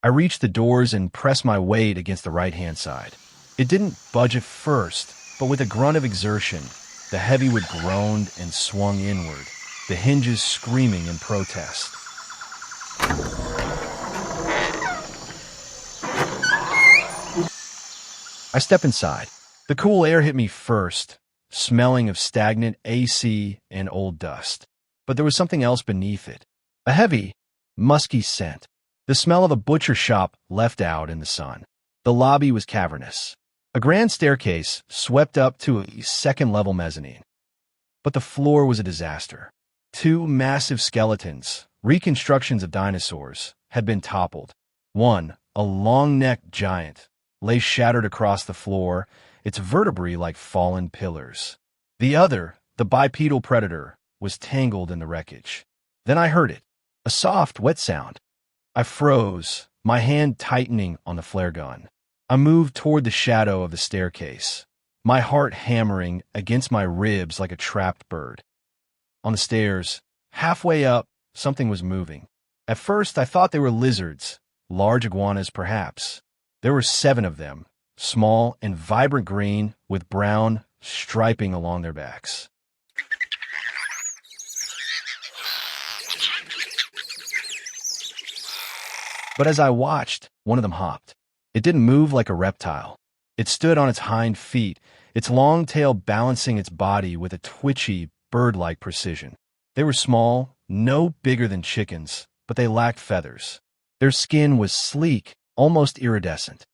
I reached the doors and pressed my weight against the right-hand side. It didn't budge at first, but with a grunt of exertion, the heavywood groaned and swung inward, the hinges screaming in protest. I step inside. The cool air hit me first, smelling of stagnant AC and old dust. But there was something else beneath it. A heavy, musky scent. The smell of a butcher shop left out in the sun. The lobby was cavernous. A grand staircase swept up to a second-level mezzanine. But the floor was a disaster. Two massive skeletons, reconstructions of dinosaurs, had been toppled. One, a long-necked giant, lay shattered across the floor, its vertebrae like fallen pillars. The other, the bipedal predator, was tangled in the wreckage. Then I heard it, a soft, wet sound. I froze, my hand tightening on the flare gun. I moved toward the shadow of the staircase, my heart hammering against my ribs like a trapped bird. On the stairs, halfway up, something was moving. At first, I thought they were lizards, large iguanas perhaps. There were 7 of them, small and vibrant green with brown striping along their backs. But as I watched, one of them hopped. It didn't move like a reptile. It stood on its hind feet, its long tail balancing its body with a twitchy, bird-like precision. They were small, no bigger than chickens, but they lacked feathers. Their skin was sleek, almost iridescent.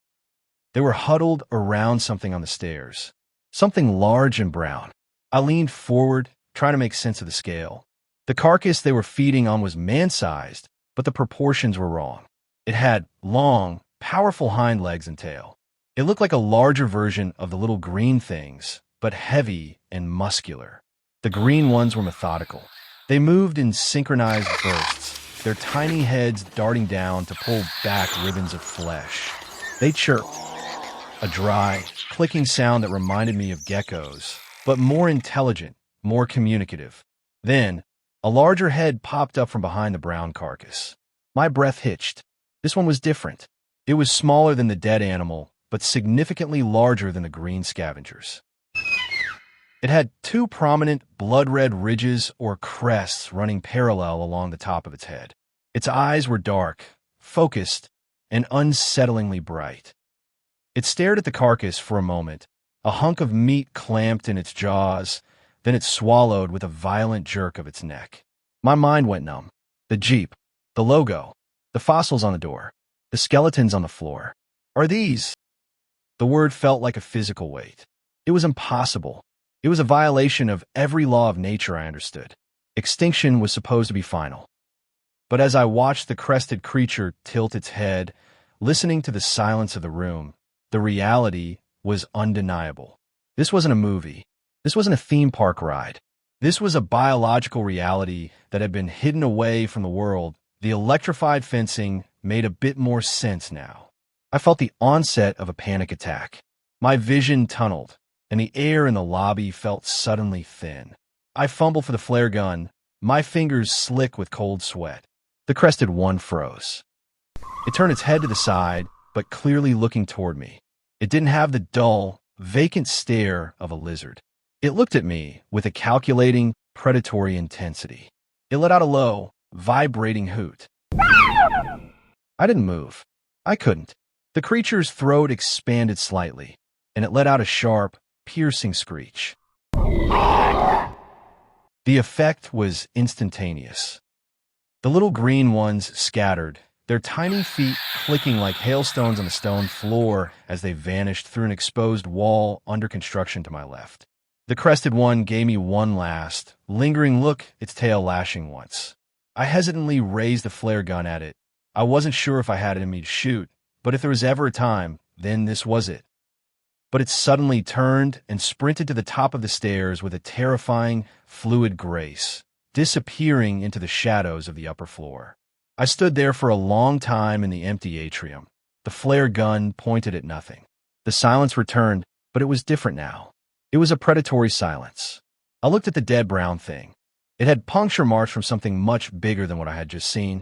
They were huddled around something on the stairs, something large and brown. I leaned forward, trying to make sense of the scale. The carcass they were feeding on was man-sized, but the proportions were wrong. It had long, powerful hind legs and tail. It looked like a larger version of the little green things, but heavy and muscular. The green ones were methodical. They moved in synchronized bursts, their tiny heads darting down to pull back ribbons of flesh. They chirped, a dry, clicking sound that reminded me of geckos, but more intelligent, more communicative. Then, a larger head popped up from behind the brown carcass. My breath hitched. This one was different. It was smaller than the dead animal, but significantly larger than the green scavengers. It had 2 prominent blood-red ridges or crests running parallel along the top of its head. Its eyes were dark, focused, and unsettlingly bright. It stared at the carcass for a moment, a hunk of meat clamped in its jaws, then it swallowed with a violent jerk of its neck. My mind went numb. The Jeep, the logo, the fossils on the door, the skeletons on the floor. Are these? The word felt like a physical weight. It was impossible. It was a violation of every law of nature I understood. Extinction was supposed to be final. But as I watched the crested creature tilt its head, listening to the silence of the room, the reality was undeniable. This wasn't a movie. This wasn't a theme park ride. This was a biological reality that had been hidden away from the world. The electrified fencing made a bit more sense now. I felt the onset of a panic attack. My vision tunneled, and the air in the lobby felt suddenly thin. I fumbled for the flare gun, my fingers slick with cold sweat. The crested one froze. It turned its head to the side, but clearly looking toward me. It didn't have the dull, vacant stare of a lizard. It looked at me with a calculating, predatory intensity. It let out a low, vibrating hoot. I didn't move. I couldn't. The creature's throat expanded slightly, and it let out a sharp, piercing screech. The effect was instantaneous. The little green ones scattered, their tiny feet clicking like hailstones on the stone floor as they vanished through an exposed wall under construction to my left. The crested one gave me one last, lingering look, its tail lashing once. I hesitantly raised the flare gun at it. I wasn't sure if I had it in me to shoot, but if there was ever a time, then this was it. But it suddenly turned and sprinted to the top of the stairs with a terrifying, fluid grace, disappearing into the shadows of the upper floor. I stood there for a long time in the empty atrium, the flare gun pointed at nothing. The silence returned, but it was different now. It was a predatory silence. I looked at the dead brown thing. It had puncture marks from something much bigger than what I had just seen.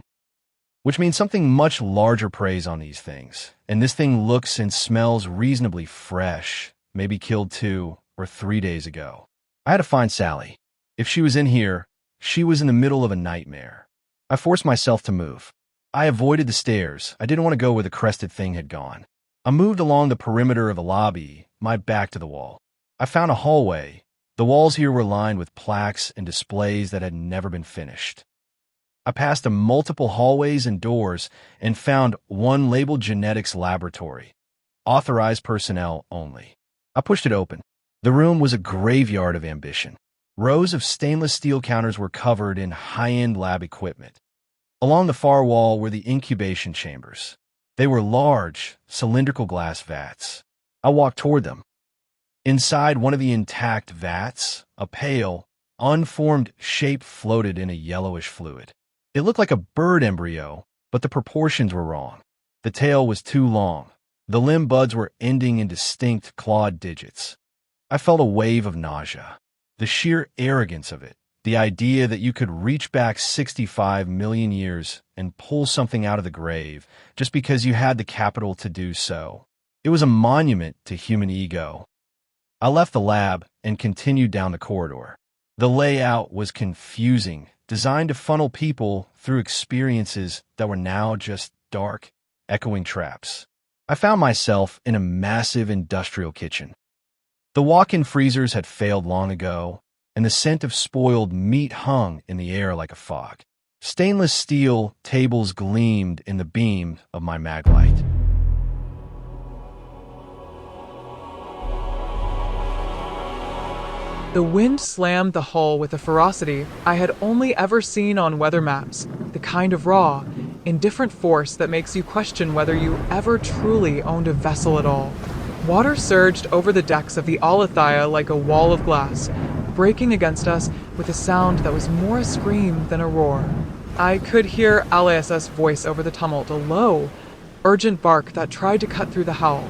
which means something much larger preys on these things. And this thing looks and smells reasonably fresh, maybe killed 2 or 3 days ago. I had to find Sally. If she was in here, she was in the middle of a nightmare. I forced myself to move. I avoided the stairs. I didn't want to go where the crested thing had gone. I moved along the perimeter of the lobby, my back to the wall. I found a hallway. The walls here were lined with plaques and displays that had never been finished. I passed multiple hallways and doors and found one labeled Genetics Laboratory. Authorized personnel only. I pushed it open. The room was a graveyard of ambition. Rows of stainless steel counters were covered in high-end lab equipment. Along the far wall were the incubation chambers. They were large, cylindrical glass vats. I walked toward them. Inside one of the intact vats, a pale, unformed shape floated in a yellowish fluid. It looked like a bird embryo, but the proportions were wrong. The tail was too long. The limb buds were ending in distinct clawed digits. I felt a wave of nausea. The sheer arrogance of it. The idea that you could reach back 65 million years and pull something out of the grave just because you had the capital to do so. It was a monument to human ego. I left the lab and continued down the corridor. The layout was confusing, designed to funnel people through experiences that were now just dark, echoing traps. I found myself in a massive industrial kitchen. The walk-in freezers had failed long ago, and the scent of spoiled meat hung in the air like a fog. Stainless steel tables gleamed in the beam of my maglite. The wind slammed the hull with a ferocity I had only ever seen on weather maps, the kind of raw, indifferent force that makes you question whether you ever truly owned a vessel at all. Water surged over the decks of the Alethea like a wall of glass, breaking against us with a sound that was more a scream than a roar. I could hear Alias's voice over the tumult, a low, urgent bark that tried to cut through the howl.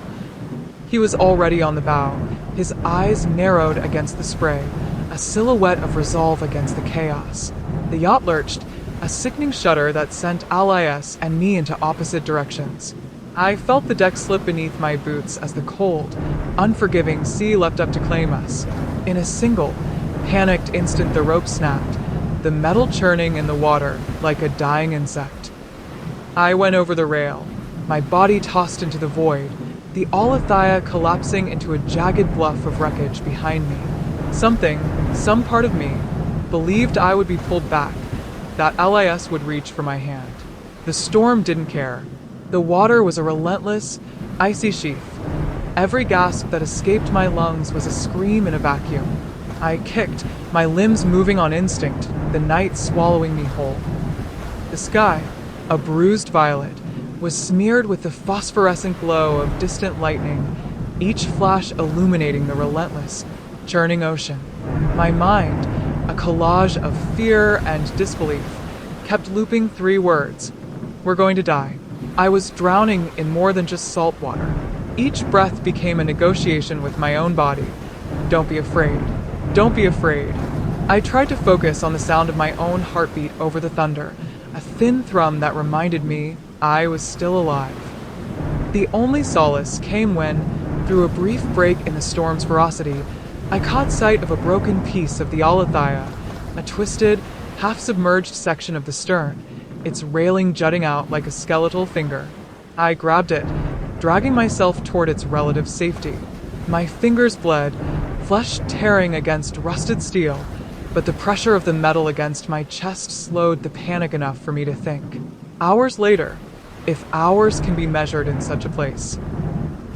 He was already on the bow, his eyes narrowed against the spray, a silhouette of resolve against the chaos. The yacht lurched, a sickening shudder that sent Alias and me into opposite directions. I felt the deck slip beneath my boots as the cold, unforgiving sea leapt up to claim us. In a single, panicked instant the rope snapped, the metal churning in the water like a dying insect. I went over the rail, my body tossed into the void, the Alethea collapsing into a jagged bluff of wreckage behind me. Some part of me, believed I would be pulled back, that LIS would reach for my hand. The storm didn't care. The water was a relentless, icy sheath. Every gasp that escaped my lungs was a scream in a vacuum. I kicked, my limbs moving on instinct, the night swallowing me whole. The sky, a bruised violet, was smeared with the phosphorescent glow of distant lightning, each flash illuminating the relentless, churning ocean. My mind, a collage of fear and disbelief, kept looping 3 words. We're going to die. I was drowning in more than just salt water. Each breath became a negotiation with my own body. Don't be afraid. Don't be afraid. I tried to focus on the sound of my own heartbeat over the thunder, a thin thrum that reminded me I was still alive. The only solace came when, through a brief break in the storm's ferocity, I caught sight of a broken piece of the Alethea, a twisted, half-submerged section of the stern, its railing jutting out like a skeletal finger. I grabbed it, dragging myself toward its relative safety. My fingers bled, flesh tearing against rusted steel, but the pressure of the metal against my chest slowed the panic enough for me to think. Hours later, if hours can be measured in such a place,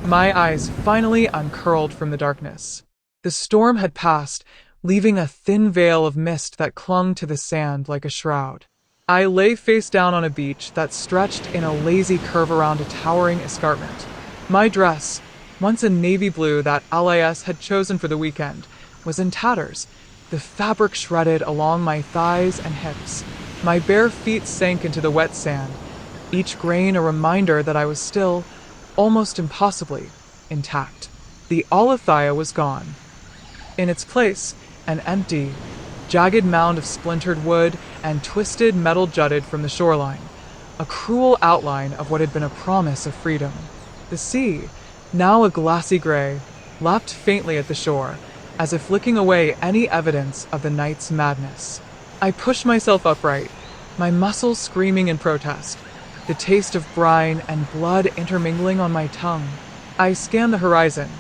my eyes finally uncurled from the darkness. The storm had passed, leaving a thin veil of mist that clung to the sand like a shroud. I lay face down on a beach that stretched in a lazy curve around a towering escarpment. My dress, once a navy blue that LIS had chosen for the weekend, was in tatters, the fabric shredded along my thighs and hips. My bare feet sank into the wet sand, each grain a reminder that I was still, almost impossibly, intact. The Alethea was gone. In its place, an empty, jagged mound of splintered wood and twisted metal jutted from the shoreline, a cruel outline of what had been a promise of freedom. The sea, now a glassy gray, lapped faintly at the shore, as if licking away any evidence of the night's madness. I pushed myself upright, my muscles screaming in protest, the taste of brine and blood intermingling on my tongue. I scanned the horizon,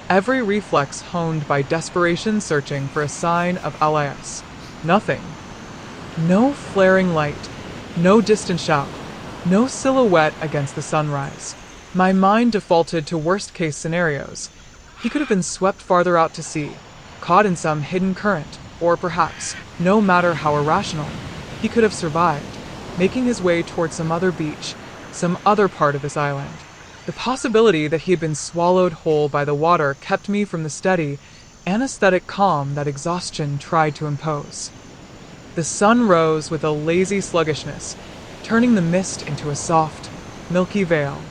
every reflex honed by desperation searching for a sign of LIS. Nothing. No flaring light, no distant shout, no silhouette against the sunrise. My mind defaulted to worst-case scenarios. He could have been swept farther out to sea, caught in some hidden current, or perhaps, no matter how irrational, he could have survived, making his way toward some other beach, some other part of this island. The possibility that he had been swallowed whole by the water kept me from the steady, anesthetic calm that exhaustion tried to impose. The sun rose with a lazy sluggishness, turning the mist into a soft, milky veil.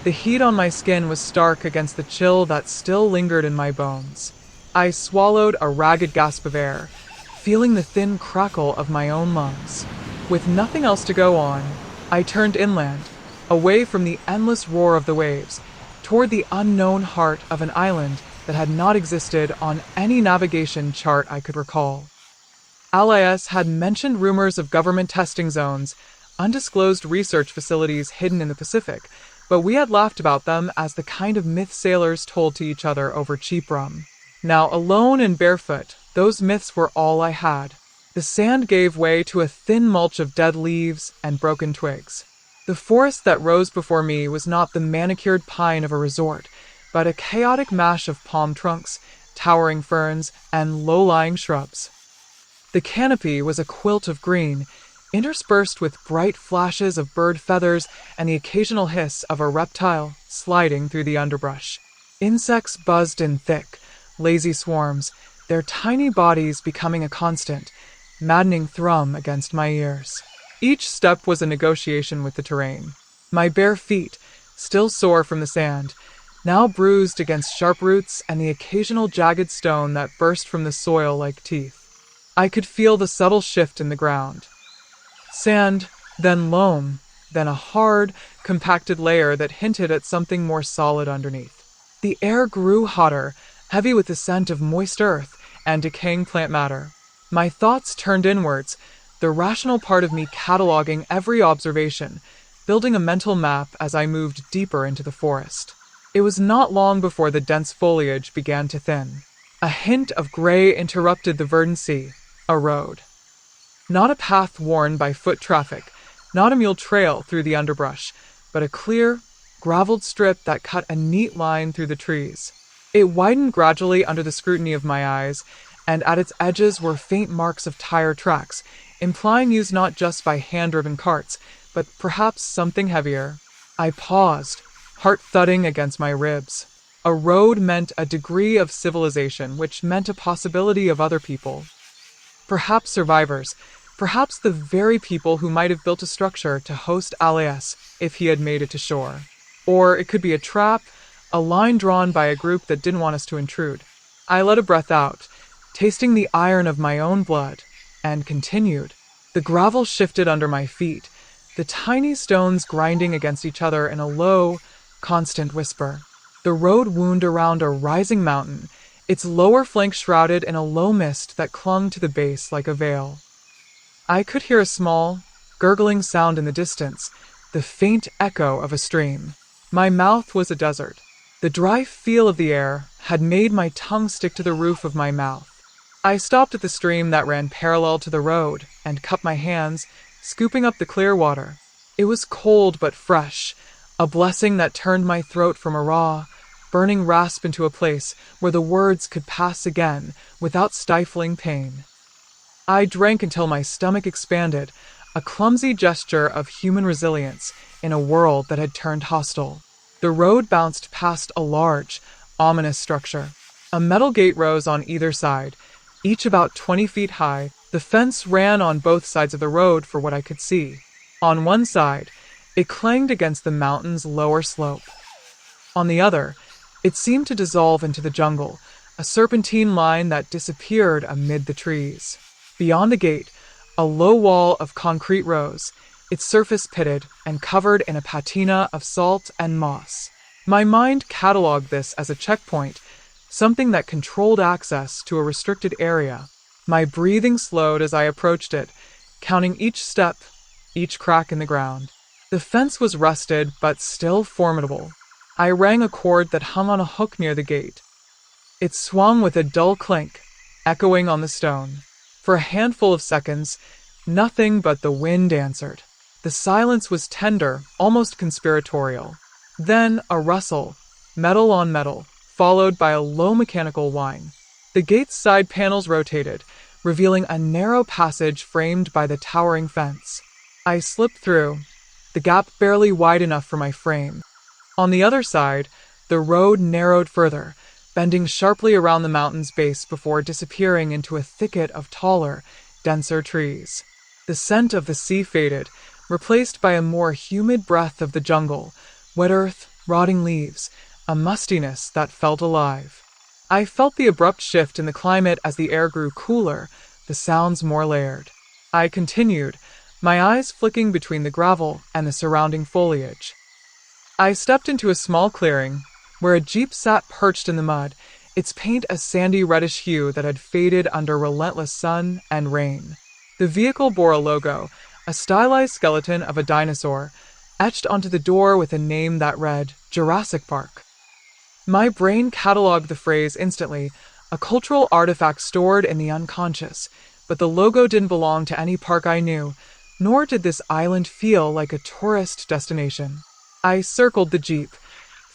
The heat on my skin was stark against the chill that still lingered in my bones. I swallowed a ragged gasp of air, feeling the thin crackle of my own lungs. With nothing else to go on, I turned inland, away from the endless roar of the waves, toward the unknown heart of an island that had not existed on any navigation chart I could recall. LIS had mentioned rumors of government testing zones, undisclosed research facilities hidden in the Pacific, but we had laughed about them as the kind of myth sailors told to each other over cheap rum. Now, alone and barefoot, those myths were all I had. The sand gave way to a thin mulch of dead leaves and broken twigs. The forest that rose before me was not the manicured pine of a resort, but a chaotic mash of palm trunks, towering ferns, and low-lying shrubs. The canopy was a quilt of green, interspersed with bright flashes of bird feathers and the occasional hiss of a reptile sliding through the underbrush. Insects buzzed in thick, lazy swarms, their tiny bodies becoming a constant, maddening thrum against my ears. Each step was a negotiation with the terrain. My bare feet, still sore from the sand, now bruised against sharp roots and the occasional jagged stone that burst from the soil like teeth. I could feel the subtle shift in the ground. Sand, then loam, then a hard, compacted layer that hinted at something more solid underneath. The air grew hotter, heavy with the scent of moist earth and decaying plant matter. My thoughts turned inwards, the rational part of me cataloging every observation, building a mental map as I moved deeper into the forest. It was not long before the dense foliage began to thin. A hint of gray interrupted the verdancy, a road. Not a path worn by foot traffic, not a mule trail through the underbrush, but a clear, graveled strip that cut a neat line through the trees. It widened gradually under the scrutiny of my eyes, and at its edges were faint marks of tire tracks, implying use not just by hand-driven carts, but perhaps something heavier. I paused, heart thudding against my ribs. A road meant a degree of civilization, which meant a possibility of other people. Perhaps survivors, perhaps the very people who might have built a structure to host Alias if he had made it to shore. Or it could be a trap, a line drawn by a group that didn't want us to intrude. I let a breath out, tasting the iron of my own blood, and continued. The gravel shifted under my feet, the tiny stones grinding against each other in a low, constant whisper. The road wound around a rising mountain, its lower flank shrouded in a low mist that clung to the base like a veil. I could hear a small, gurgling sound in the distance, the faint echo of a stream. My mouth was a desert. The dry feel of the air had made my tongue stick to the roof of my mouth. I stopped at the stream that ran parallel to the road and cupped my hands, scooping up the clear water. It was cold but fresh, a blessing that turned my throat from a raw, burning rasp into a place where the words could pass again without stifling pain. I drank until my stomach expanded, a clumsy gesture of human resilience in a world that had turned hostile. The road bounced past a large, ominous structure. A metal gate rose on either side, each about 20 feet high. The fence ran on both sides of the road for what I could see. On one side, it clanged against the mountain's lower slope. On the other, it seemed to dissolve into the jungle, a serpentine line that disappeared amid the trees. Beyond the gate, a low wall of concrete rose, its surface pitted and covered in a patina of salt and moss. My mind cataloged this as a checkpoint, something that controlled access to a restricted area. My breathing slowed as I approached it, counting each step, each crack in the ground. The fence was rusted but still formidable. I rang a cord that hung on a hook near the gate. It swung with a dull clink, echoing on the stone. For a handful of seconds, nothing but the wind answered. The silence was tender, almost conspiratorial. Then a rustle, metal on metal, followed by a low mechanical whine. The gate's side panels rotated, revealing a narrow passage framed by the towering fence. I slipped through, the gap barely wide enough for my frame. On the other side, the road narrowed further, bending sharply around the mountain's base before disappearing into a thicket of taller, denser trees. The scent of the sea faded, replaced by a more humid breath of the jungle, wet earth, rotting leaves, a mustiness that felt alive. I felt the abrupt shift in the climate as the air grew cooler, the sounds more layered. I continued, my eyes flicking between the gravel and the surrounding foliage. I stepped into a small clearing, where a jeep sat perched in the mud, its paint a sandy reddish hue that had faded under relentless sun and rain. The vehicle bore a logo, a stylized skeleton of a dinosaur, etched onto the door with a name that read Jurassic Park. My brain cataloged the phrase instantly, a cultural artifact stored in the unconscious, but the logo didn't belong to any park I knew, nor did this island feel like a tourist destination. I circled the jeep,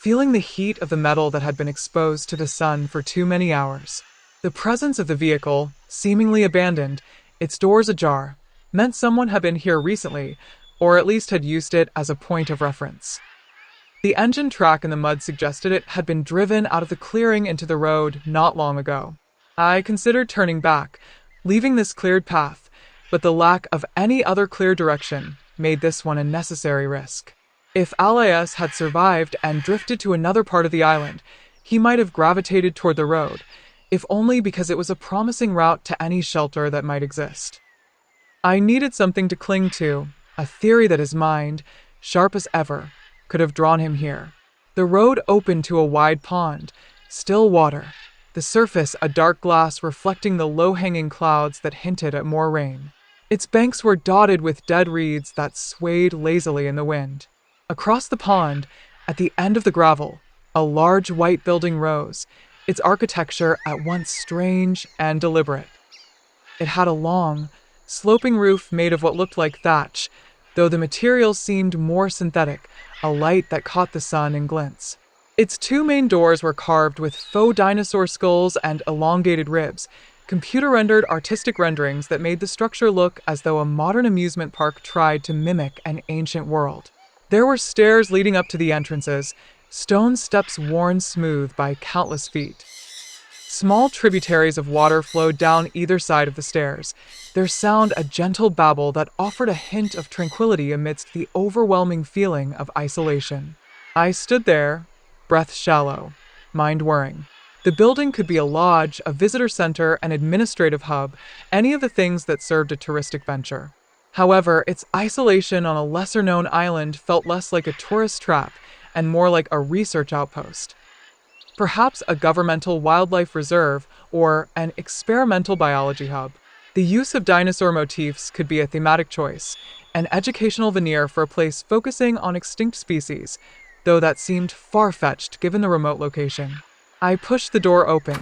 feeling the heat of the metal that had been exposed to the sun for too many hours. The presence of the vehicle, seemingly abandoned, its doors ajar, meant someone had been here recently, or at least had used it as a point of reference. The engine track in the mud suggested it had been driven out of the clearing into the road not long ago. I considered turning back, leaving this cleared path, but the lack of any other clear direction made this one a necessary risk. If Alias had survived and drifted to another part of the island, he might have gravitated toward the road, if only because it was a promising route to any shelter that might exist. I needed something to cling to, a theory that his mind, sharp as ever, could have drawn him here. The road opened to a wide pond, still water, the surface a dark glass reflecting the low-hanging clouds that hinted at more rain. Its banks were dotted with dead reeds that swayed lazily in the wind. Across the pond, at the end of the gravel, a large white building rose, its architecture at once strange and deliberate. It had a long, sloping roof made of what looked like thatch, though the material seemed more synthetic, a light that caught the sun in glints. Its two main doors were carved with faux dinosaur skulls and elongated ribs, computer-rendered artistic renderings that made the structure look as though a modern amusement park tried to mimic an ancient world. There were stairs leading up to the entrances, stone steps worn smooth by countless feet. Small tributaries of water flowed down either side of the stairs, their sound a gentle babble that offered a hint of tranquility amidst the overwhelming feeling of isolation. I stood there, breath shallow, mind whirring. The building could be a lodge, a visitor center, an administrative hub, any of the things that served a touristic venture. However, its isolation on a lesser-known island felt less like a tourist trap and more like a research outpost. Perhaps a governmental wildlife reserve or an experimental biology hub. The use of dinosaur motifs could be a thematic choice, an educational veneer for a place focusing on extinct species, though that seemed far-fetched given the remote location. I pushed the door open.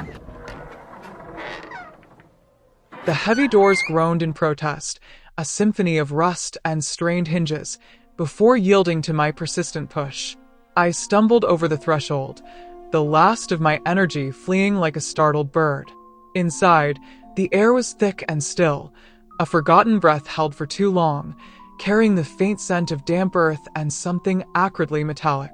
The heavy doors groaned in protest, a symphony of rust and strained hinges, before yielding to my persistent push. I stumbled over the threshold, the last of my energy fleeing like a startled bird. Inside, the air was thick and still, a forgotten breath held for too long, carrying the faint scent of damp earth and something acridly metallic.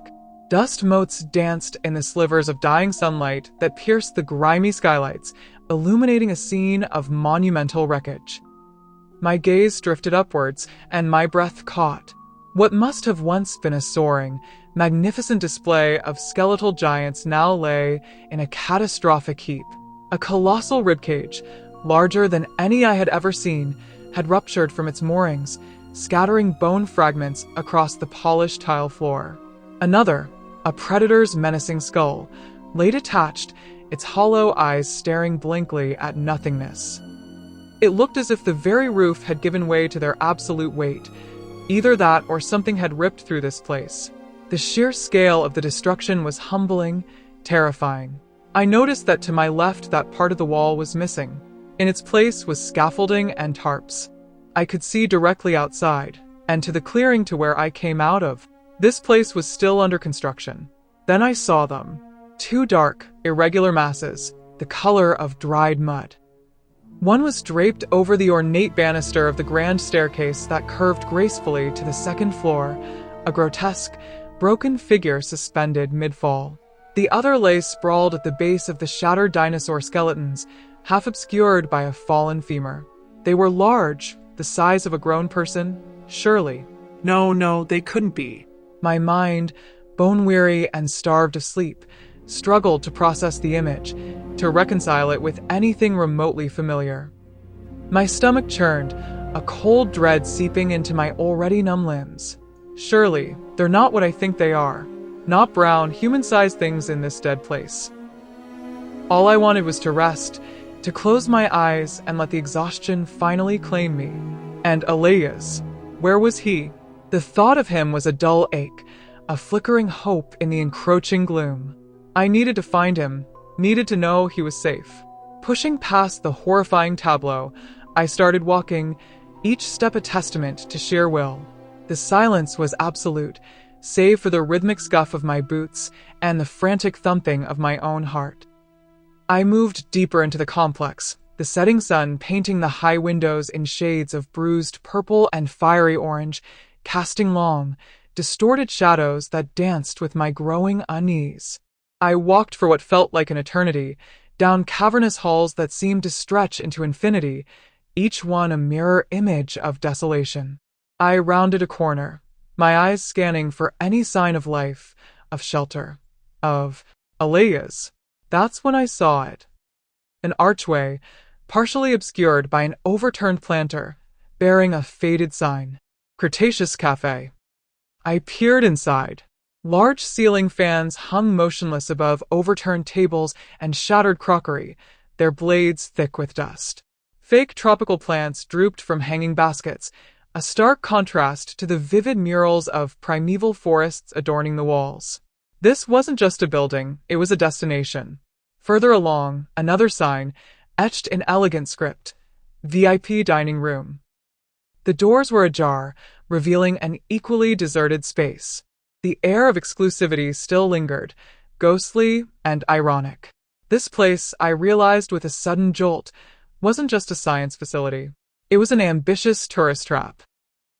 Dust motes danced in the slivers of dying sunlight that pierced the grimy skylights, illuminating a scene of monumental wreckage. My gaze drifted upwards, and my breath caught what must have once been a soaring, magnificent display of skeletal giants now lay in a catastrophic heap. A colossal ribcage, larger than any I had ever seen, had ruptured from its moorings, scattering bone fragments across the polished tile floor. Another, a predator's menacing skull, lay detached, its hollow eyes staring blankly at nothingness. It looked as if the very roof had given way to their absolute weight. Either that or something had ripped through this place. The sheer scale of the destruction was humbling, terrifying. I noticed that to my left that part of the wall was missing. In its place was scaffolding and tarps. I could see directly outside, and to the clearing to where I came out of. This place was still under construction. Then I saw them. Two dark, irregular masses, the color of dried mud. One was draped over the ornate banister of the grand staircase that curved gracefully to the second floor, a grotesque, broken figure suspended mid-fall. The other lay sprawled at the base of the shattered dinosaur skeletons, half obscured by a fallen femur. They were large, the size of a grown person, surely. No, they couldn't be. My mind, bone-weary and starved of sleep, struggled to process the image, to reconcile it with anything remotely familiar. My stomach churned, a cold dread seeping into my already numb limbs. Surely, they're not what I think they are. Not brown, human-sized things in this dead place. All I wanted was to rest, to close my eyes and let the exhaustion finally claim me. And Elias, where was he? The thought of him was a dull ache, a flickering hope in the encroaching gloom. I needed to find him, needed to know he was safe. Pushing past the horrifying tableau, I started walking, each step a testament to sheer will. The silence was absolute, save for the rhythmic scuff of my boots and the frantic thumping of my own heart. I moved deeper into the complex, the setting sun painting the high windows in shades of bruised purple and fiery orange, casting long, distorted shadows that danced with my growing unease. I walked for what felt like an eternity, down cavernous halls that seemed to stretch into infinity, each one a mirror image of desolation. I rounded a corner, my eyes scanning for any sign of life, of shelter, of Elias. That's when I saw it. An archway, partially obscured by an overturned planter, bearing a faded sign, Cretaceous Cafe. I peered inside. Large ceiling fans hung motionless above overturned tables and shattered crockery, their blades thick with dust. Fake tropical plants drooped from hanging baskets, a stark contrast to the vivid murals of primeval forests adorning the walls. This wasn't just a building, it was a destination. Further along, another sign, etched in elegant script, VIP dining room. The doors were ajar, revealing an equally deserted space. The air of exclusivity still lingered, ghostly and ironic. This place, I realized with a sudden jolt, wasn't just a science facility. It was an ambitious tourist trap.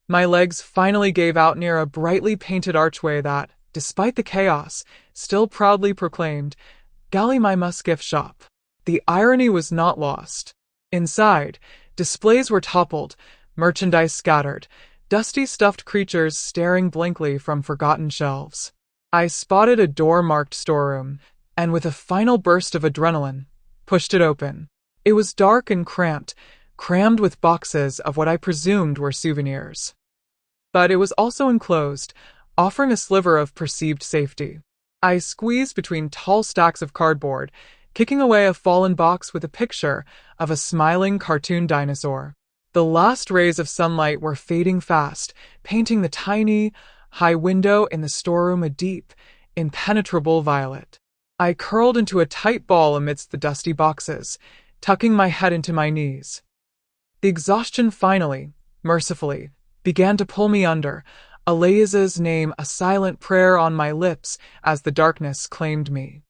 My legs finally gave out near a brightly painted archway that, despite the chaos, still proudly proclaimed, Gallimaima Gift Shop. The irony was not lost. Inside, displays were toppled, merchandise scattered, dusty stuffed creatures staring blankly from forgotten shelves. I spotted a door marked storeroom, and with a final burst of adrenaline, pushed it open. It was dark and cramped, crammed with boxes of what I presumed were souvenirs. But it was also enclosed, offering a sliver of perceived safety. I squeezed between tall stacks of cardboard, kicking away a fallen box with a picture of a smiling cartoon dinosaur. The last rays of sunlight were fading fast, painting the tiny, high window in the storeroom a deep, impenetrable violet. I curled into a tight ball amidst the dusty boxes, tucking my head into my knees. The exhaustion finally, mercifully, began to pull me under, Elias's name a silent prayer on my lips as the darkness claimed me.